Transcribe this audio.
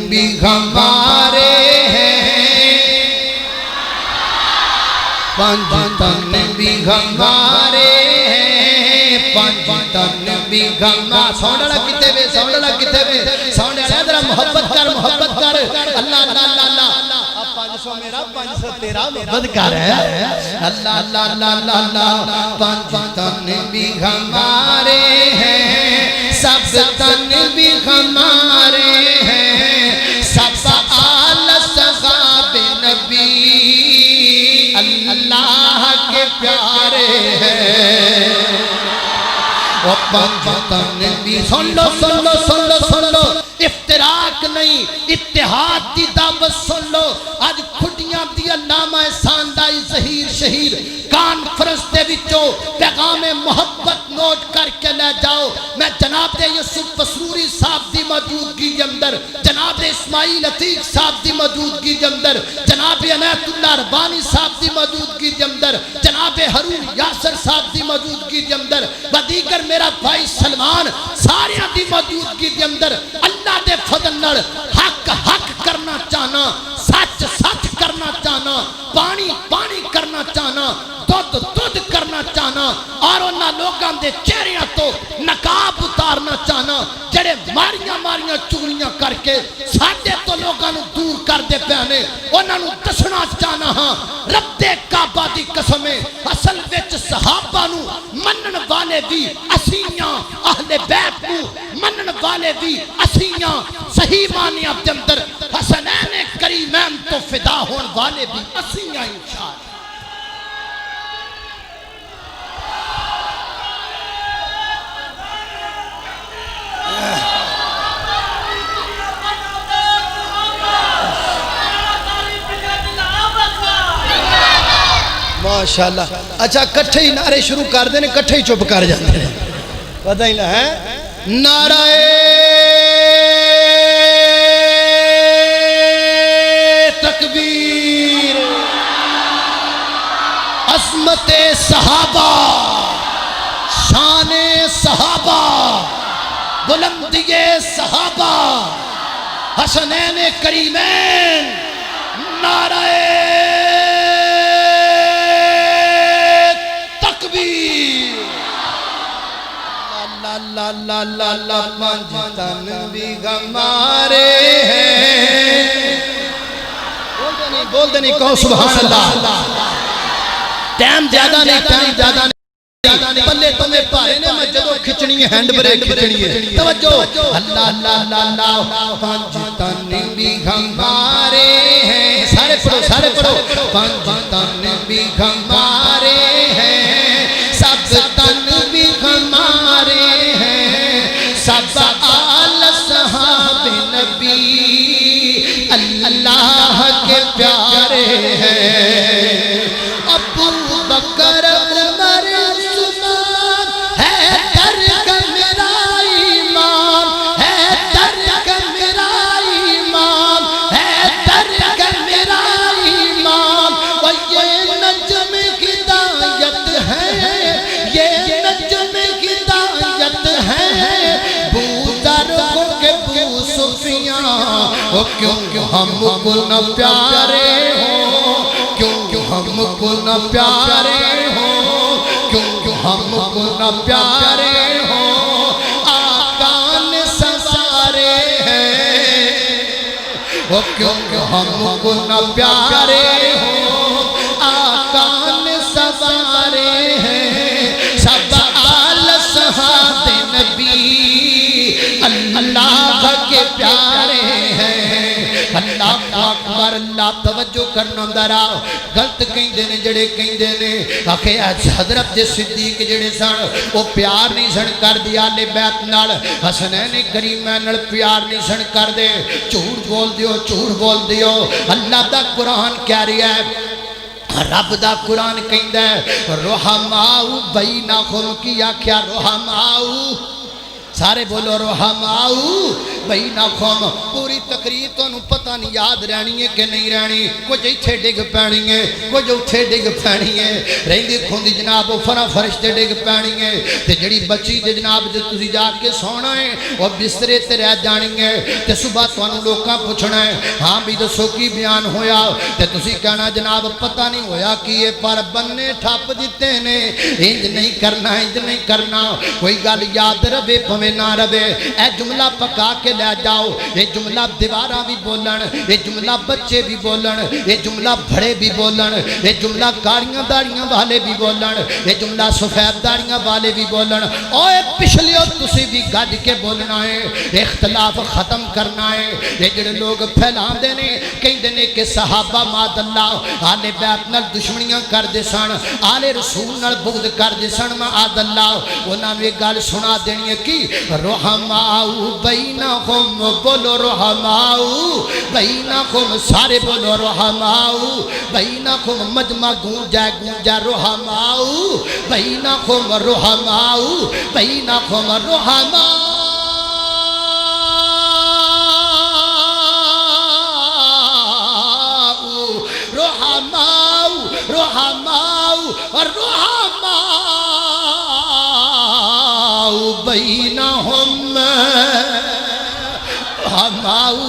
بھی ہمارے ہیں، پانچ تن بھی ہمارے ہیں، پانچ تن بھی ہمارے۔ سونڈڑا کتے بے، سونڈڑا کتے بے، سونڈڑا ادھر محبت کر، محبت کر۔ اللہ اللہ اللہ اللہ، 500 میرا 500 تیرا، محبت کر ہے۔ اللہ اللہ اللہ اللہ، پانچ تن بھی ہمارے ہیں، سب تن بھی ہمارے ہیں، سب آل صحاب نبی اللہ کے پیارے ہیں۔ وہ پانچ تن بھی، سن لو سن لو سن لو سن لو، افتراق نہیں اتحاد دی دعوت سن لو۔ آج کھٹیاں دی علامہ ساندائی ظہیر شہیر کانفرنس دے وچوں پیغام محبت نوٹ کر کے لے جاؤ۔ میں جناب یوسف پسروری صاحب دی موجودگی کے اندر، جناب اسماعیل عتیق صاحب دی موجودگی کے اندر، جناب عنایت اللہ ربانی صاحب دی موجودگی کے اندر، جناب ہارون یاسر صاحب دی موجودگی کے اندر، دیگر میرا بھائی سلمان، سارے دی موجودگی کے اندر اللہ دے فضل نال حق حق کرنا چاہنا، سچ سچ کرنا چاہنا، پانی پانی کرنا چاہنا، دودھ دودھ کرنا چاہنا، اور انہاں لوگاں دے چہریاں تو نقاب اتارنا چاہنا جڑے ماریاں ماریاں چگلیاں کر کے ساڈے تو لوگاں نو دور کر دے پیانے، انہاں نو دسنا چاہنا ہاں رب دے کعبہ دی قسم اصل وچ صحابہ نو منن والے بھی اسیاں، اہل بیت نو منن والے بھی اسیاں، صحیح معنی اب اندر حسنین کریمین تو فدا ہون والے بھی اسیاں انشاءاللہ۔ ماشاءاللہ۔ اچھا کٹھے ہی نعرے شروع کر دینے، کٹھے ہی چپ کر جاتے ہیں، پتہ ہی نہ ہے۔ نعرہ تکبیر، عظمت صحابہ، شان صحابہ، بلندی صحابہ، حسنین کریمین، نعرہ اللہ اللہ اللہ اللہ، پانچ تن بھی ہمارے ہیں۔ بول دے نہیں کہو سبحان اللہ۔ ٹائم زیادہ نہیں، ٹائم زیادہ نہیں، پلے تمہیں پارے نے میں جدو کھچنی ہے، ہینڈ بریک کھچنی ہے، توجہ۔ اللہ اللہ اللہ اللہ، پانچ تن بھی ہمارے ہیں، سارے پڑھو سارے پڑھو، پانچ تن بھی ہمارے ہیں، سب تن بھی ہمارے ہیں، سب آل صحاب نبی اللہ کے پیارے ہیں۔ ابو بکر عمر عثمان ہے در میرا ایمان، ہے در میرا ایمان، ہے در میرا ایمان، اور یہ نجم ہدایت ہے، یہ نجم ہدایت ہے، بزرگوں کے بو سفیاں، کیوں ہم کو نہ پیارے ہوں، کیوں ہم کو نہ پیارے ہوں، کیوں ہم کو نہ پیارے ہوں، آقا نے سوارے ہیں، کیوں ہم کو نہ پیارے ہوں، آقا نے سوارے ہیں، سب آل صحاب نبی اللہ کے پیارے ہیں۔ اللہ اکبر، اللہ توجہ کرنا درا، غلط کہیں دینے جڑے کہیں دینے، آکھے حضرت جے صدیق جڑے سن وہ پیار نہیں سن کر دیا لے بیت نال، حسنین کریمین نال پیار نہیں سن کر دے، جھوٹ بول دیو جھوٹ بول دیو۔ اللہ دا قرآن کہہ رہا ہے، رب دا قرآن کہندہ ہے رحماؤ بینہم، کی آکھیا رحماؤ، سارے بولو رحماؤ بینکم پوری تقریر تو پتہ نہیں یاد رہنی ہے کہ نہیں رہنی کچھ ایتھے ڈگ پینی ہے کچھ اتھے ڈگ پینی ہے رہندی کھوندی جناب وہ فرشتے ڈگ پینی ہے تے جڑی بچی تے جناب جو تسی جا کے سونا ہے وہ بسترے تے رہ جانی ہے تے صبح تانوں لوکاں پوچھنا ہے ہاں بھی دسو کی بیان ہویا تے تسی کہنا جناب پتہ نہیں ہویا کہ یہ پر بننے ٹھپ دیتے نے انج نہیں کرنا انج نہیں کرنا کوئی گل یاد رہے پویں نہ رہے اے جملہ پکا کے لے جاؤ یہ جملہ دیواراں بھی بولن یہ جملہ بچے بھی بولن یہ جملہ بڑے بھی بولن یہ جملہ کاریاں داڑیاں والے بھی بولن یہ جملہ سفید داڑیاں والے بھی بولن اوے پچھلیوں تسی بھی گج کے بولنا ہے اختلاف ختم کرنا ہے یہ جڑے لوگ پھیلاندے نے کہندے نے کہ صحابہ ماد اللہ آل بیت نال دشمنیاں کر دے سن آل رسول نال بغض کر دے سن معاذ اللہ انہاں نے گل سنا دینی ہے کہ رحماء بینہم بولو رحماء بینہم سارے بولو رحماء بینہم مجمع گونجا رحماء بینہم رحماء بینہم رحماء بینہم رحماء